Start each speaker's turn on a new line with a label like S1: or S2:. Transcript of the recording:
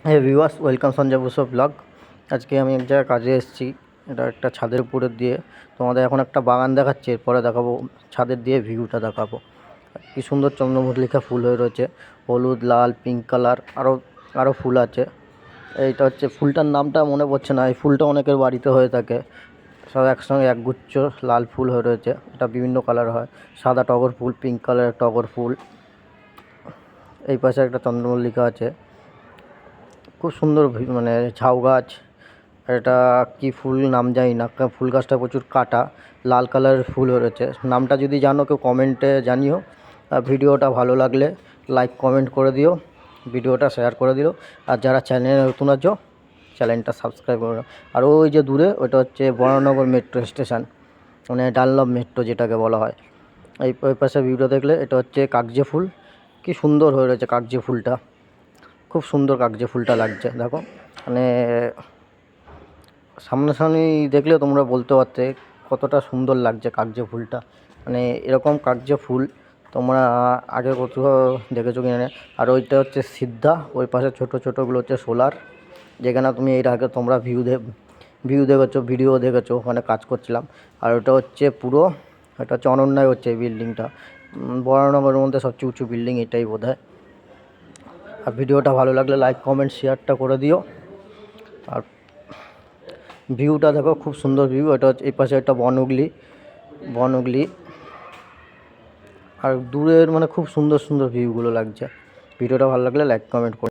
S1: হ্যাঁ viewers, welcome Sanjay Basu blog. আজকে আমি এক জায়গায় কাজে এসেছি। এটা একটা ছাদের উপরে দিয়ে তোমাদের এখন একটা বাগান দেখাচ্ছি, এরপরে দেখাবো ছাদের দিয়ে ভিউটা দেখাবো। কি সুন্দর চন্দ্রমল্লিকা ফুল হয়ে রয়েছে, হলুদ, লাল, পিঙ্ক কালার, আরও ফুল আছে। এইটা হচ্ছে ফুলটার নামটা মনে পড়ছে না। এই ফুলটা অনেকের বাড়িতে হয়ে থাকে, সব একসঙ্গে একগুচ্ছ লাল ফুল হয়ে রয়েছে। এটা বিভিন্ন কালার হয়, সাদা টগর ফুল, পিঙ্ক কালারের টগর ফুল। এই পাশে একটা চন্দ্রমল্লিকা আছে, খুব সুন্দর মানে ঝাউ গাছ। এটা কি ফুল নাম জানি না, ফুল গাছটা প্রচুর কাটা, লাল কালারের ফুল হয়েছে। নামটা যদি জানো কেউ কমেন্টে জানিও। ভিডিওটা ভালো লাগলে লাইক কমেন্ট করে দিও, ভিডিওটা শেয়ার করে দিও। আর যারা চ্যানেলে নতুন আছো চ্যানেলটা সাবস্ক্রাইব করে নাও। আর ওই যে দূরে ওটা হচ্ছে বরানগর মেট্রো স্টেশন, মানে ডানলপ মেট্রো যেটাকে বলা হয়। ওই পাশে ভিডিও দেখলে এটা হচ্ছে কাগজে ফুল। কি সুন্দর হয়ে রয়েছে কাগজে ফুলটা, খুব সুন্দর কাগজে ফুলটা লাগছে। দেখো মানে সামনাসামনি দেখলে তোমরা বলতে পারতে কতটা সুন্দর লাগছে কাগজে ফুলটা। মানে এরকম কাগজে ফুল তোমরা আগে কোথাও দেখেছো কি না। আর ওইটা হচ্ছে সিদ্ধা, ওই পাশে ছোটো ছোটোগুলো হচ্ছে সোলার, যেখানে তুমি এর আগে তোমরা ভিউ দেখেছো, ভিডিও দেখেছো, ওখানে কাজ করছিলাম। আর ওটা হচ্ছে পুরো, এটা হচ্ছে অনন্যায় হচ্ছে এই বিল্ডিংটা। বরানগরের মধ্যে সবচেয়ে উঁচু বিল্ডিং এটাই বোধ হয়। আর ভিডিওটা ভালো লাগলে লাইক কমেন্ট শেয়ারটা করে দিও। আর ভিউটা দেখো, খুব সুন্দর ভিউ। এটা হচ্ছে এই পাশে একটা বনগুলি। আর দূরের মানে খুব সুন্দর সুন্দর ভিউগুলো লাগছে। ভিডিওটা ভালো লাগলে লাইক কমেন্ট করে